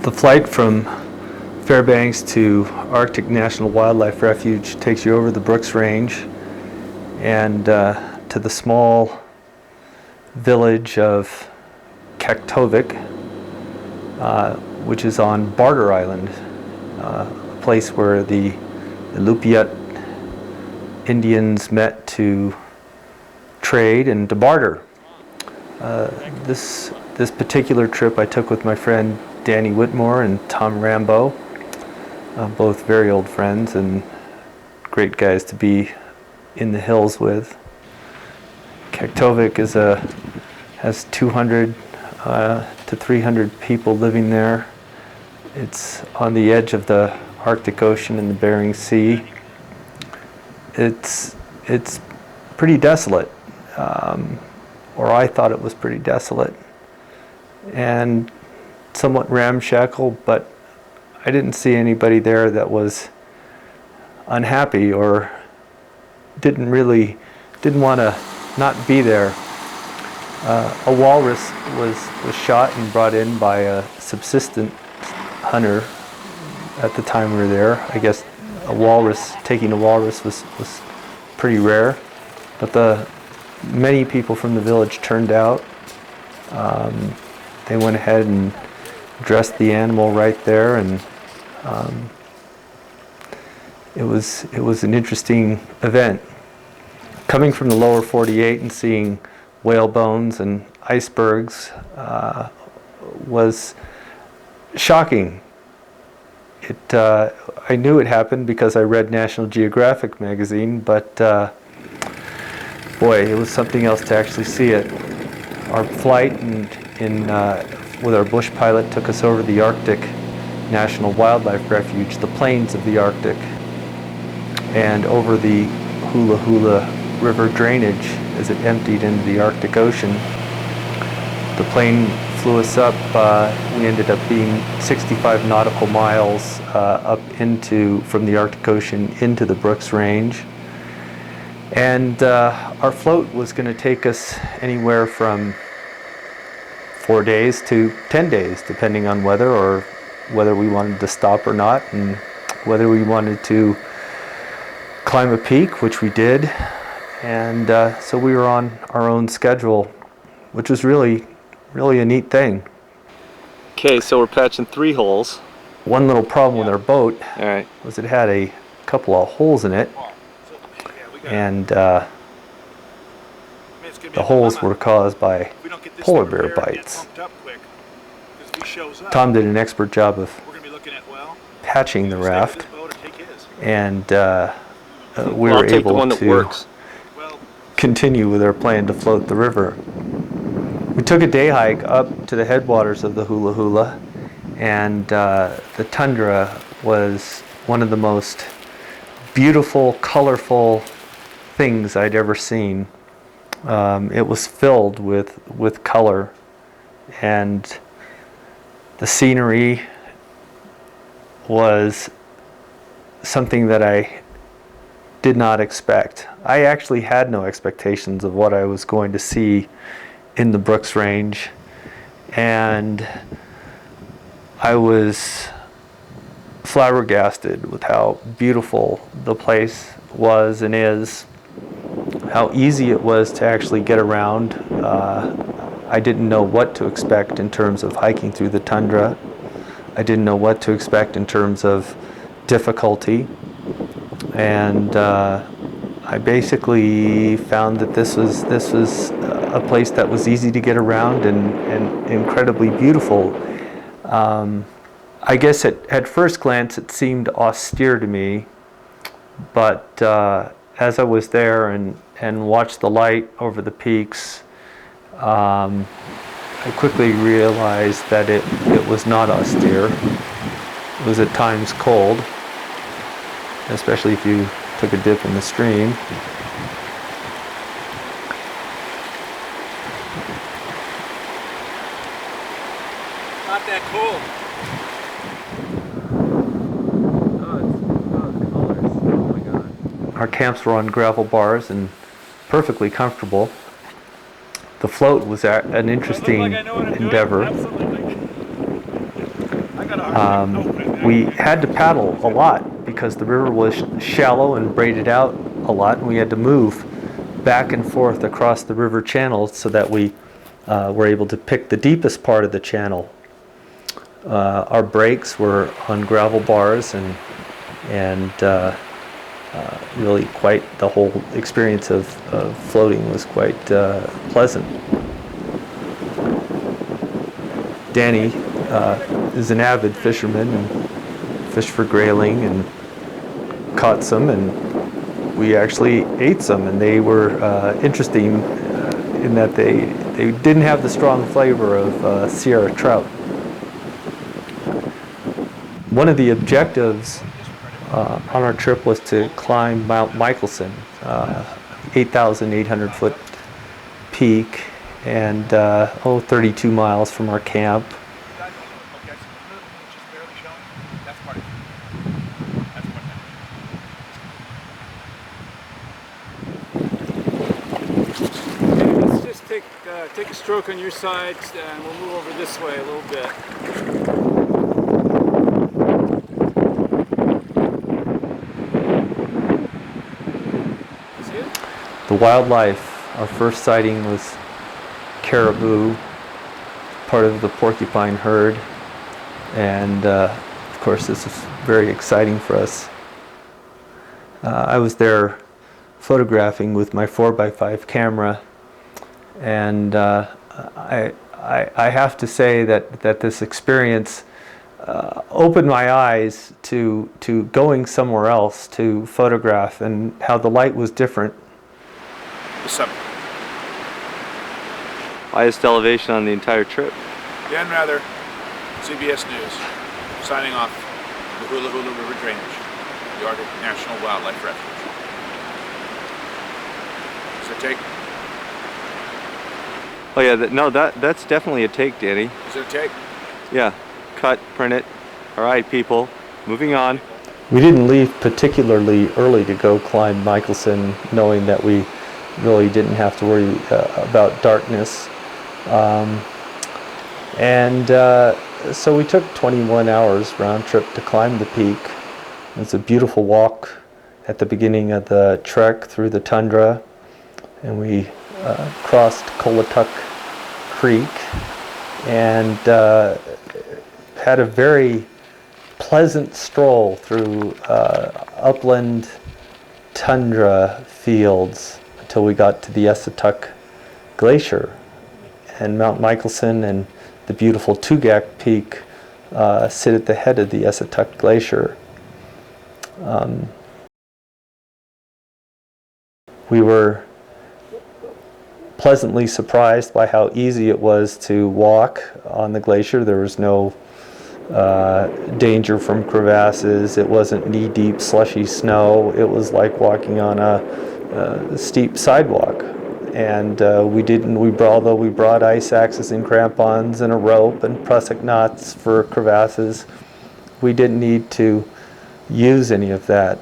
The flight from Fairbanks to Arctic National Wildlife Refuge takes you over the Brooks Range and to the small village of Kaktovik, which is on Barter Island, a place where the Inupiat Indians met to trade and to barter. This particular trip I took with my friend Danny Whitmore and Tom Rambo, both very old friends and great guys to be in the hills with. Kaktovik has 200 to 300 people living there. It's on the edge of the Arctic Ocean and the Bering Sea. It's pretty desolate, or I thought it was pretty desolate, and somewhat ramshackle, but I didn't see anybody there that was unhappy or didn't want to not be there. A walrus was shot and brought in by a subsistent hunter at the time we were there. I guess taking a walrus was pretty rare, but many people from the village turned out. They went ahead and dressed the animal right there, and it was an interesting event. Coming from the lower 48 and seeing whale bones and icebergs was shocking. I knew it happened because I read National Geographic magazine, but boy, it was something else to actually see it. Our flight with our bush pilot took us over the Arctic National Wildlife Refuge, the plains of the Arctic, and over the Hula Hula River drainage as it emptied into the Arctic Ocean. The plane flew us up. We ended up being 65 nautical miles from the Arctic Ocean into the Brooks Range. And our float was going to take us anywhere from 4 days to 10 days, depending on weather, or whether we wanted to stop or not, and whether we wanted to climb a peak, which we did. And so we were on our own schedule, which was really a neat thing. Okay, so we're patching 3 holes. One little problem with our boat was it had a couple of holes in it, and the holes were caused by polar bear bites. Tom did an expert job of patching the raft, and we were able to continue with our plan to float the river. We took a day hike up to the headwaters of the Hula Hula, and the tundra was one of the most beautiful, colorful things I'd ever seen. It was filled with color, and the scenery was something that I did not expect. I actually had no expectations of what I was going to see in the Brooks Range, and I was flabbergasted with how beautiful the place was and is, how easy it was to actually get around. I didn't know what to expect in terms of hiking through the tundra. I didn't know what to expect in terms of difficulty, and I basically found that this was a place that was easy to get around and incredibly beautiful. I guess at first glance it seemed austere to me, but as I was there and watched the light over the peaks, I quickly realized that it was not austere. It was at times cold, especially if you took a dip in the stream. Not that cold. Oh, my God. Our camps were on gravel bars and perfectly comfortable. The float was an interesting endeavor. We had to paddle a lot because the river was shallow and braided out a lot, and we had to move back and forth across the river channel so that we were able to pick the deepest part of the channel. Our brakes were on gravel bars, and really quite the whole experience of floating was quite pleasant. Danny is an avid fisherman and fished for grayling and caught some, and we actually ate some, and they were interesting in that they didn't have the strong flavor of Sierra trout. One of the objectives on our trip was to climb Mount Michelson, 8,800 foot peak, and 32 miles from our camp. Let's just take a stroke on your side, and we'll move over this way a little bit. The wildlife, our first sighting was caribou, part of the porcupine herd, and of course this is very exciting for us. I was there photographing with my 4x5 camera, and I have to say that this experience opened my eyes to going somewhere else to photograph and how the light was different. Highest elevation on the entire trip. Anwr, CBS News, signing off the Hula Hula River Drainage, the Arctic National Wildlife Refuge. Is it a take? Oh yeah, that's definitely a take, Danny. Is it a take? Yeah, cut, print it. All right, people, moving on. We didn't leave particularly early to go climb Michelson, knowing that we really didn't have to worry about darkness. So we took 21 hours round trip to climb the peak. It's a beautiful walk at the beginning of the trek through the tundra, and we crossed Kolatuck Creek and had a very pleasant stroll through upland tundra fields until we got to the Esatuck Glacier, and Mount Michelson and the beautiful Tugak Peak sit at the head of the Esatuck Glacier. We were pleasantly surprised by how easy it was to walk on the glacier. There was no danger from crevasses. It wasn't knee-deep slushy snow. It was like walking on a steep sidewalk. And we brought ice axes and crampons and a rope and prusik knots for crevasses. We didn't need to use any of that.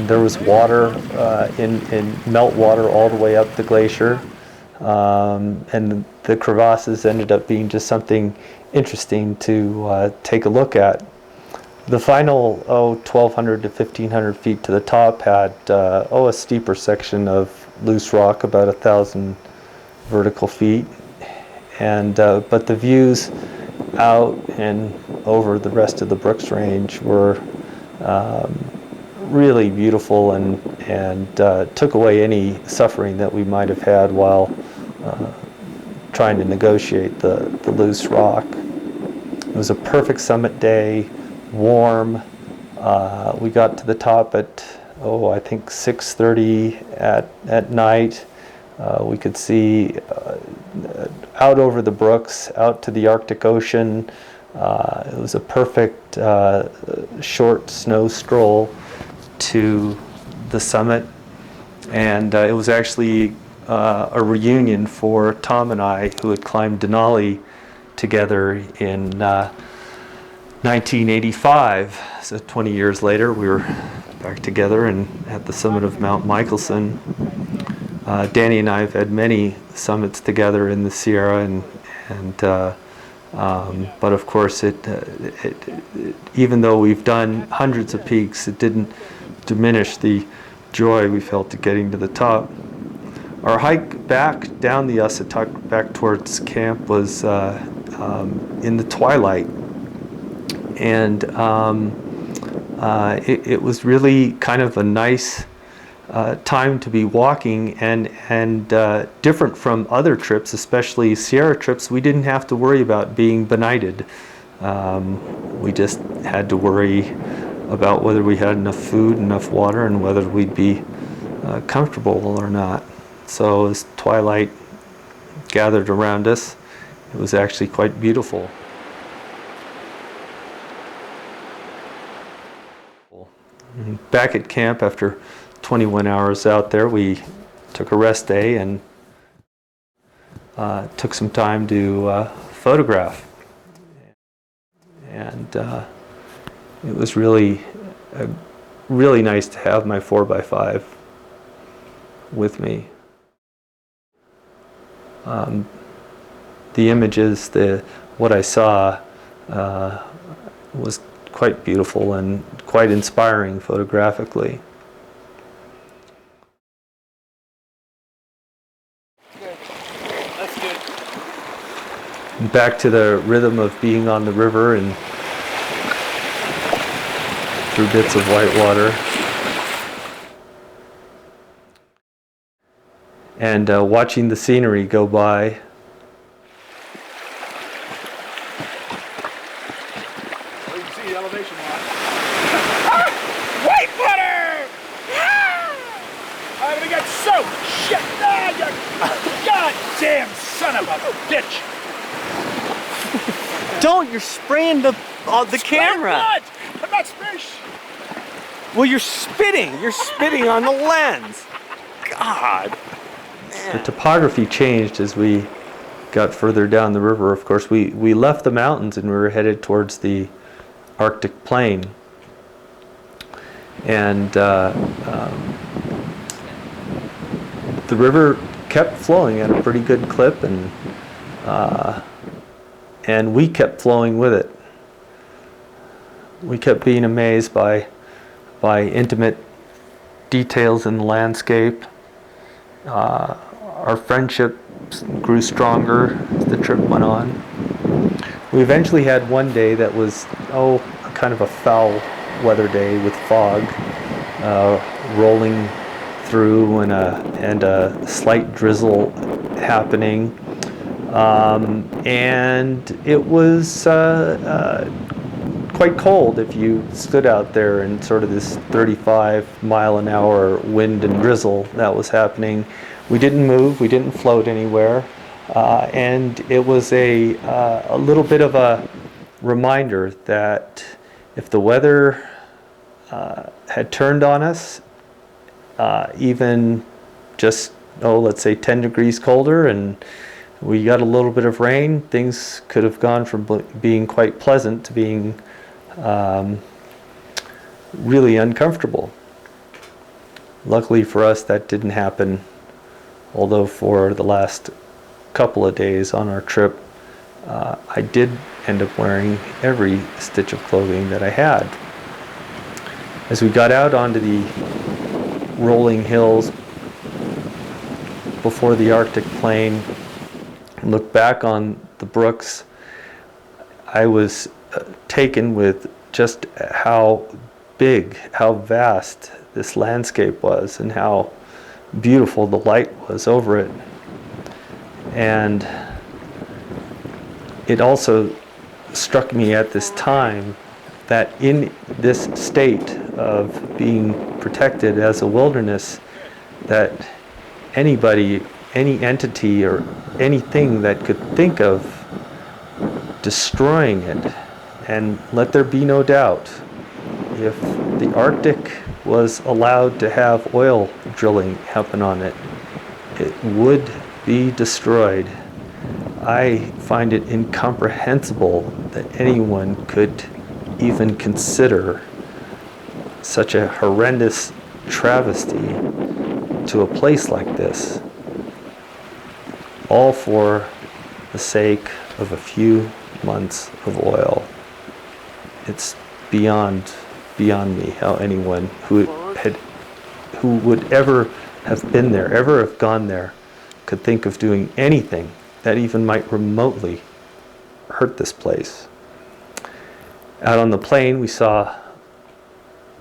There was water in melt water all the way up the glacier, and the crevasses ended up being just something interesting to take a look at. The final 1,200 to 1,500 feet to the top had a steeper section of loose rock, about 1,000 vertical feet, and but the views out and over the rest of the Brooks Range were really beautiful, and took away any suffering that we might have had while trying to negotiate the loose rock. It was a perfect summit day, warm. We got to the top at I think 6:30 at night. We could see out over the Brooks, out to the Arctic Ocean. It was a perfect short snow stroll to the summit, and it was actually a reunion for Tom and I, who had climbed Denali together in 1985. So 20 years later, we were back together and at the summit of Mount Michelson. Danny and I have had many summits together in the Sierra, and But of course, even though we've done hundreds of peaks, it didn't diminish the joy we felt at getting to the top. Our hike back down the Usatuck, back towards camp, was in the twilight, and it was really kind of a nice time to be walking, and different from other trips, especially Sierra trips. We didn't have to worry about being benighted. We just had to worry about whether we had enough food, enough water, and whether we'd be comfortable or not. So as twilight gathered around us, it was actually quite beautiful. Back at camp, after 21 hours out there, we took a rest day and took some time to photograph. And it was really nice to have my 4x5 with me. The images, what I saw was quite beautiful and quite inspiring photographically. Good. That's good. Back to the rhythm of being on the river and through bits of white water. And watching the scenery go by. You can see the elevation line. White water! I'm gonna get soaked! Shit! You goddamn son of a bitch! Don't! You're spraying the camera. Blood! I'm not fish! Well, you're spitting. You're spitting on the lens. God. The topography changed as we got further down the river. Of course, we left the mountains and we were headed towards the Arctic plain. And the river kept flowing at a pretty good clip, and we kept flowing with it. We kept being amazed by intimate details in the landscape. Our friendship grew stronger as the trip went on. We eventually had one day that was, kind of a foul weather day with fog rolling through and a slight drizzle happening. And it was quite cold if you stood out there in sort of this 35-mile-an-hour wind and drizzle that was happening. We didn't move, we didn't float anywhere, and it was a little bit of a reminder that if the weather had turned on us, even just, let's say 10 degrees colder, and we got a little bit of rain, things could have gone from being quite pleasant to being really uncomfortable. Luckily for us, that didn't happen, although for the last couple of days on our trip, I did end up wearing every stitch of clothing that I had. As we got out onto the rolling hills before the Arctic plain and looked back on the brooks, I was taken with just how big, how vast this landscape was and how beautiful the light was over it. And it also struck me at this time that in this state of being protected as a wilderness, that anybody, any entity or anything that could think of destroying it, and let there be no doubt, if the Arctic was allowed to have oil drilling happen on it, it would be destroyed. I find it incomprehensible that anyone could even consider such a horrendous travesty to a place like this, all for the sake of a few months of oil. It's beyond me how anyone who would ever have been there, ever have gone there, could think of doing anything that even might remotely hurt this place. Out on the plain, we saw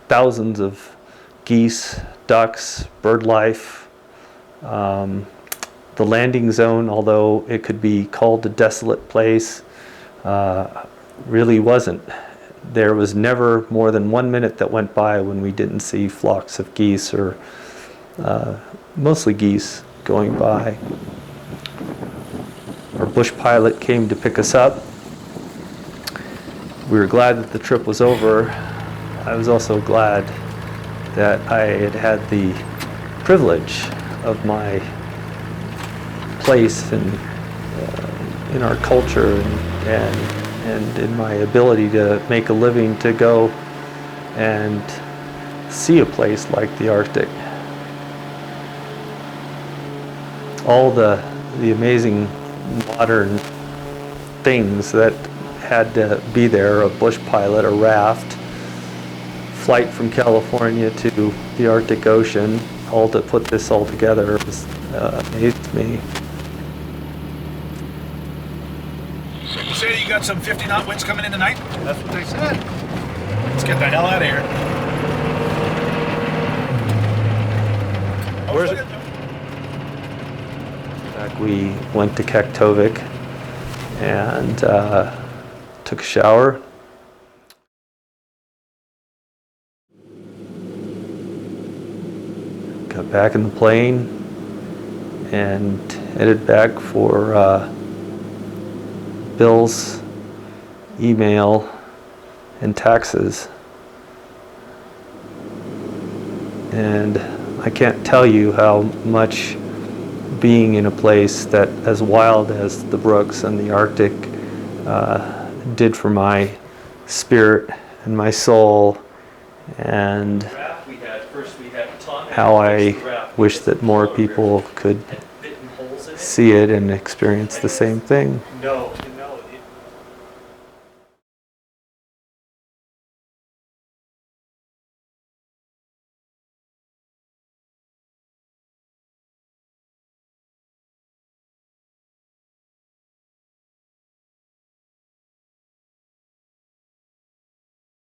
thousands of geese, ducks, bird life. The landing zone, although it could be called a desolate place, really wasn't. There was never more than 1 minute that went by when we didn't see flocks of geese, or mostly geese, going by. Our bush pilot came to pick us up. We were glad that the trip was over. I was also glad that I had had the privilege of my place in our culture and in my ability to make a living, to go and see a place like the Arctic. All the amazing modern things that had to be there, a bush pilot, a raft, flight from California to the Arctic Ocean, all to put this all together, was amazed me. You say you got some 50-knot winds coming in tonight? That's what they said. Let's get the hell out of here. Where's it? Back, we went to Kaktovik and took a shower. Got back in the plane and headed back for bills, email, and taxes. And I can't tell you how much being in a place that as wild as the Brooks and the Arctic did for my spirit and my soul, and how I wish that more people could see it and experience the same thing. No.